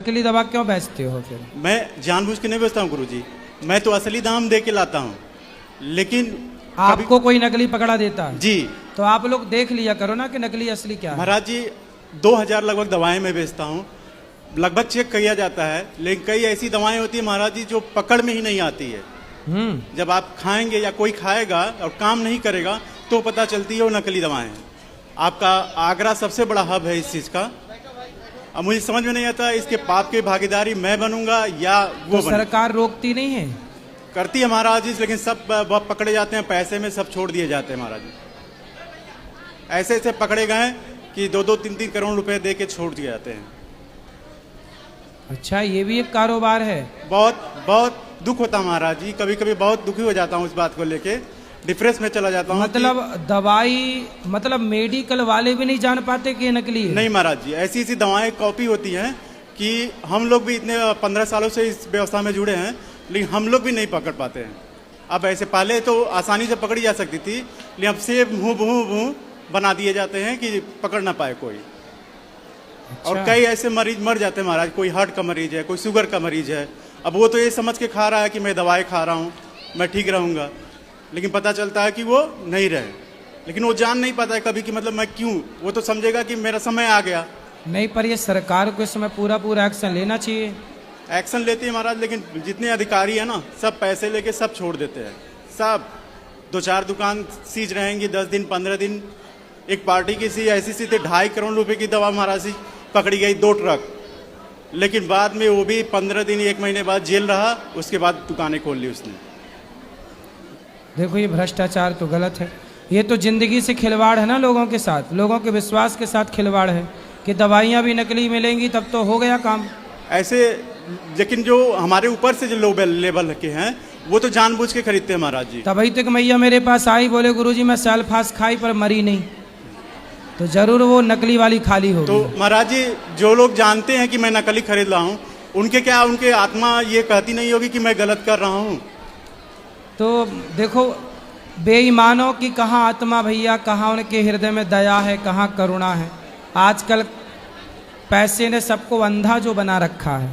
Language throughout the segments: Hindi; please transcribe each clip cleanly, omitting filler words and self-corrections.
नकली दवा क्यों बेचते हो फिर? मैं जानबूझ के नहीं बेचता हूँ गुरुजी, मैं तो असली दाम दे के लाता हूँ। लेकिन आपको कोई नकली पकड़ा देता है जी, तो आप लोग देख लिया करो ना कि नकली असली क्या है। महाराज जी 2000 लगभग दवाएं मैं बेचता हूँ, लगभग चेक किया जाता है। लेकिन कई ऐसी दवाएं होती है महाराज जी जो पकड़ में ही नहीं आती है। जब आप खाएंगे या कोई खाएगा और काम नहीं करेगा तो पता चलती है वो नकली दवाएं हैं। आपका आगरा सबसे बड़ा हब है इस चीज का। अब मुझे समझ में नहीं आता इसके पाप की भागीदारी मैं बनूंगा या वो तो सरकार रोकती नहीं है? करती है महाराज जी, लेकिन सब पकड़े जाते हैं, पैसे में सब छोड़ दिए जाते हैं महाराज जी। ऐसे ऐसे पकड़े गए कि 2-3 करोड़ रुपए दे के छोड़ दिए जाते हैं। अच्छा, ये भी एक कारोबार है। बहुत बहुत दुख होता है महाराज जी, कभी कभी बहुत दुखी हो जाता हूँ इस बात को लेके, डिप्रेस में चला जाता हूँ। मतलब मेडिकल वाले भी नहीं जान पाते कि ये नकली है? नहीं महाराज जी, ऐसी ऐसी दवाएं कॉपी होती हैं कि हम लोग भी इतने 15 सालों से इस व्यवस्था में जुड़े हैं, लेकिन हम लोग भी नहीं पकड़ पाते हैं। अब ऐसे पहले तो आसानी से पकड़ी जा सकती थी, लेकिन अब से मुंह बना दिए जाते हैं कि पकड़ ना पाए कोई। अच्छा। और कई ऐसे मरीज मर जाते हैं महाराज, कोई हार्ट का मरीज है, कोई शुगर का मरीज है। अब वो तो ये समझ के खा रहा है कि मैं दवाई खा रहा हूँ, मैं ठीक रहूँगा, लेकिन पता चलता है कि वो नहीं रहे। लेकिन वो जान नहीं पाता है कभी कि मतलब मैं क्यों, वो तो समझेगा कि मेरा समय आ गया। नहीं, पर ये सरकार को इस समय पूरा एक्शन लेना चाहिए। एक्शन लेती है महाराज, लेकिन जितने अधिकारी है ना सब पैसे लेके सब छोड़ देते हैं। सब 2-4 दुकान सीज रहेंगी, 10 दिन 15 दिन। एक पार्टी की सी ऐसी सी थी 2.5 करोड़ रुपए की दवा महाराज जी पकड़ी गई, 2 ट्रक। लेकिन बाद में वो भी 15 दिन 1 महीने बाद जेल रहा, उसके बाद दुकानें खोल ली उसने। देखो, ये भ्रष्टाचार तो गलत है। ये तो जिंदगी से खिलवाड़ है ना, लोगों के साथ, लोगों के विश्वास के साथ खिलवाड़ है कि दवाइयाँ भी नकली मिलेंगी तब तो हो गया काम। ऐसे लेकिन जो हमारे ऊपर से जो लो लेवल के हैं वो तो जानबूझ के खरीदते हैं महाराज जी। तभी तक मैया मेरे पास आई, बोले गुरुजी मैं सेल्फास खाई पर मरी नहीं, तो जरूर वो नकली वाली खाली होगी। तो महाराज जी जो लोग जानते हैं कि मैं नकली खरीद रहा हूँ, उनके आत्मा ये कहती नहीं होगी कि मैं गलत कर रहा हूँ? तो देखो, बेईमानों की कहाँ आत्मा भैया, कहाँ उनके हृदय में दया है, कहाँ करुणा है। आजकल पैसे ने सबको अंधा जो बना रखा है।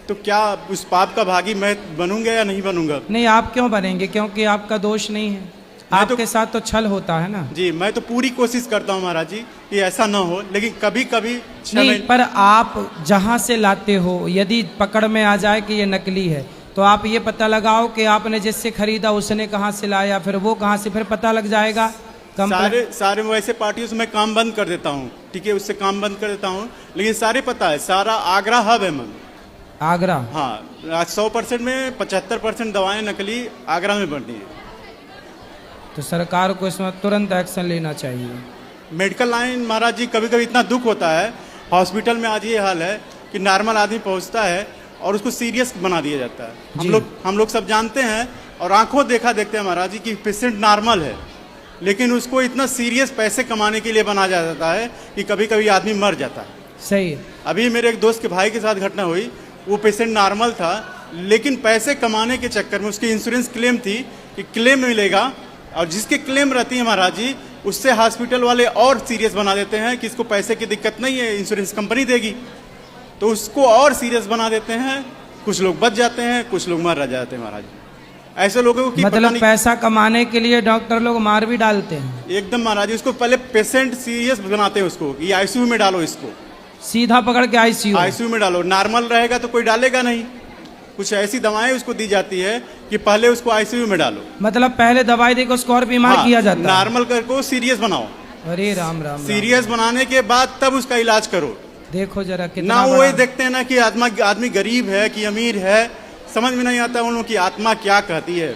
तो क्या उस पाप का भागी मैं बनूंगा या नहीं बनूंगा? नहीं, आप क्यों बनेंगे, क्योंकि आपका दोष नहीं है। आपके साथ तो छल होता है ना। जी, मैं तो पूरी कोशिश करता हूँ महाराज जी कि ऐसा ना हो, लेकिन कभी कभी नहीं। पर आप जहाँ से लाते हो, यदि पकड़ में आ जाए कि ये नकली है, तो आप ये पता लगाओ कि आपने जिससे खरीदा उसने कहाँ से लाया, फिर वो कहाँ से, फिर पता लग जाएगा। सारे वैसे पार्टियों से मैं काम बंद कर देता हूँ, ठीक है, उससे काम बंद कर देता हूँ, लेकिन सारे पता है, सारा आगरा हब है मन। आगरा? हाँ, 100% में 75% दवाएं नकली आगरा में बनती है। तो सरकार को इसमें तुरंत एक्शन लेना चाहिए। मेडिकल लाइन महाराज जी, कभी कभी इतना दुख होता है, हॉस्पिटल में आज ये हाल है कि नॉर्मल आदमी पहुंचता है और उसको सीरियस बना दिया जाता है। हम लोग सब जानते हैं और आंखों देखते हैं महाराज जी कि पेशेंट नॉर्मल है, लेकिन उसको इतना सीरियस पैसे कमाने के लिए बना जाता है कि कभी कभी आदमी मर जाता है। सही है। अभी मेरे एक दोस्त के भाई के साथ घटना हुई, वो पेशेंट नॉर्मल था, लेकिन पैसे कमाने के चक्कर में उसकी इंश्योरेंस क्लेम थी कि क्लेम मिलेगा, और जिसके क्लेम रहती है महाराज जी उससे हॉस्पिटल वाले और सीरियस बना देते हैं कि इसको पैसे की दिक्कत नहीं है, इंश्योरेंस कंपनी देगी, तो उसको और सीरियस बना देते हैं। कुछ लोग बच जाते हैं, कुछ लोग मर जाते हैं महाराज जी। ऐसे लोगों की मतलब पैसा कमाने के लिए डॉक्टर लोग मार भी डालते हैं। एकदम महाराज जी, उसको पहले पेशेंट सीरियस बनाते हैं, उसको ये आईसीयू में डालो, इसको सीधा पकड़ के आईसीयू में डालो। नॉर्मल रहेगा तो कोई डालेगा नहीं, कुछ ऐसी दवाएं उसको दी जाती है कि पहले उसको आईसीयू में डालो। मतलब पहले दवाई देकर उसको और बीमार किया जाता है। नॉर्मल करके सीरियस बनाओ। अरे राम राम। सीरियस बनाने के बाद तब उसका इलाज करो। देखो जरा कितना ना वो ये देखते हैं ना कि आदमी गरीब है कि अमीर है, समझ में नहीं आता उन लोगों की आत्मा क्या कहती है।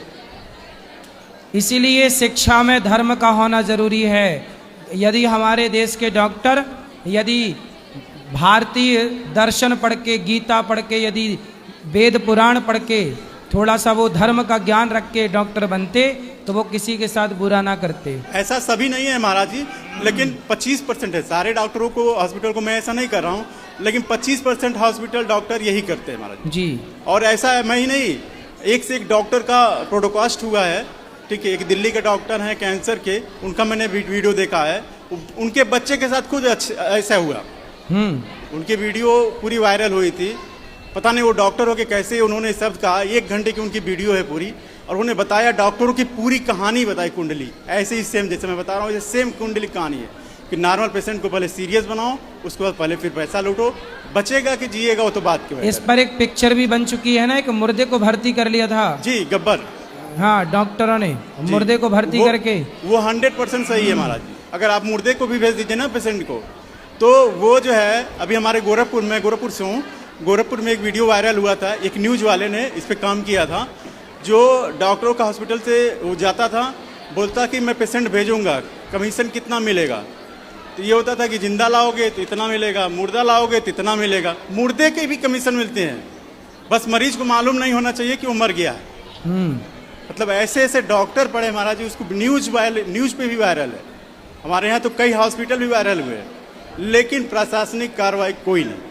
इसीलिए शिक्षा में धर्म का होना जरूरी है। यदि हमारे देश के डॉक्टर यदि भारतीय दर्शन पढ़ के, गीता पढ़ के, यदि वेद पुराण पढ़ के थोड़ा सा वो धर्म का ज्ञान रख के डॉक्टर बनते तो वो किसी के साथ बुरा ना करते। ऐसा सभी नहीं है महाराज जी, लेकिन 25% है। सारे डॉक्टरों को, हॉस्पिटल को मैं ऐसा नहीं कर रहा हूँ, लेकिन 25% हॉस्पिटल डॉक्टर यही करते हैं महाराज जी। और ऐसा है, मैं ही नहीं, एक से एक डॉक्टर का प्रोडकास्ट हुआ है, ठीक है। एक दिल्ली के डॉक्टर हैं कैंसर के, उनका मैंने वीडियो देखा है, उनके बच्चे के साथ खुद ऐसा हुआ। उनकी वीडियो पूरी वायरल हुई थी। पता नहीं वो डॉक्टर हो के कैसे उन्होंने शब्द कहा, 1 घंटे की उनकी वीडियो है पूरी, और उन्होंने बताया डॉक्टरों की पूरी कहानी बताई कुंडली, ऐसे ही सेम जैसे मैं बता रहा हूँ, ये सेम कुंडली कहानी है कि नॉर्मल पेशेंट को पहले सीरियस बनाओ, उसके बाद पहले फिर पैसा लूटो, बचेगा कि जिएगा वो तो बात की बात इस पर एक पिक्चर भी बन चुकी है ना, एक मुर्दे को भर्ती कर लिया था। जी गब्बर, हाँ, डॉक्टरों ने मुर्दे को भर्ती करके। वो 100% सही है महाराज जी। अगर आप मुर्दे को भी भेज दीजिए ना पेशेंट को, तो वो जो है अभी हमारे गोरखपुर से हूँ, गोरखपुर में एक वीडियो वायरल हुआ था, एक न्यूज़ वाले ने इस पर काम किया था, जो डॉक्टरों का हॉस्पिटल से वो जाता था, बोलता कि मैं पेशेंट भेजूंगा, कमीशन कितना मिलेगा, तो ये होता था कि जिंदा लाओगे तो इतना मिलेगा, मुर्दा लाओगे तो इतना मिलेगा, मुर्दे के भी कमीशन मिलते हैं, बस मरीज को मालूम नहीं होना चाहिए कि वो मर गया है। मतलब ऐसे ऐसे डॉक्टर पड़े महाराज जी, उसको न्यूज़ पे भी वायरल है, हमारे यहाँ तो कई हॉस्पिटल भी वायरल हुए हैं, लेकिन प्रशासनिक कार्रवाई कोई नहीं,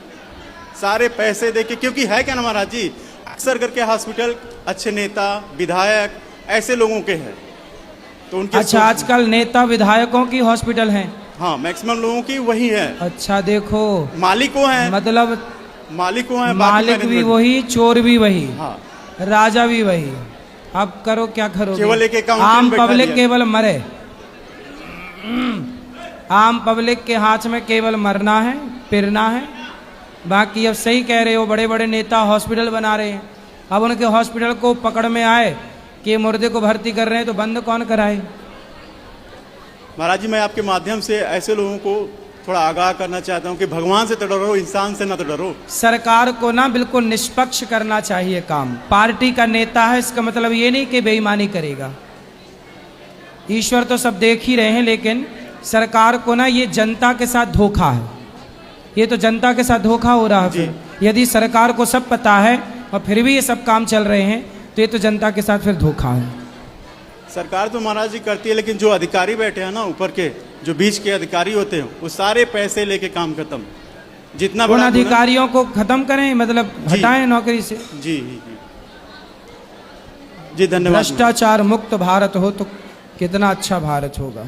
सारे पैसे देके, क्योंकि है क्या ना महाराज जी, अक्सर करके हॉस्पिटल अच्छे नेता विधायक ऐसे लोगों के हैं, तो उनके अच्छा, आजकल नेता विधायकों की हॉस्पिटल हैं? हाँ, मैक्सिमम लोगों की वही है। अच्छा, देखो मालिकों हैं, मतलब मालिकों हैं, मालिक भी वही, चोर भी वही, हाँ, राजा भी वही। अब करो क्या करोगे, केवल एक अकाउंटेंट आम बैठा पब्लिक दिया। केवल मरे, आम पब्लिक के हाथ में केवल मरना है, फिरना है। बाकी अब सही कह रहे हो, बड़े बड़े नेता हॉस्पिटल बना रहे हैं, अब उनके हॉस्पिटल को पकड़ में आए कि मुर्दे को भर्ती कर रहे हैं, तो बंद कौन कराए? महाराज जी, मैं आपके माध्यम से ऐसे लोगों को थोड़ा आगाह करना चाहता हूँ कि भगवान से तो डरो, इंसान से ना तो डरो। सरकार को ना बिल्कुल निष्पक्ष करना चाहिए काम। पार्टी का नेता है, इसका मतलब ये नहीं कि बेईमानी करेगा, ईश्वर तो सब देख ही रहे हैं, लेकिन सरकार को ना ये जनता के साथ धोखा है, ये तो जनता के साथ धोखा हो रहा है। फिर यदि सरकार को सब पता है और फिर भी ये सब काम चल रहे हैं, तो ये तो जनता के साथ फिर धोखा है। सरकार तो महाराज जी करती है, लेकिन जो अधिकारी बैठे हैं ना ऊपर के, जो बीच के अधिकारी होते हैं, वो सारे पैसे लेके काम खत्म। जितना उन अधिकारियों को खत्म करें, मतलब हटाएं नौकरी से। जी जी जी, धन्यवाद। भ्रष्टाचार मुक्त भारत हो तो कितना अच्छा भारत होगा।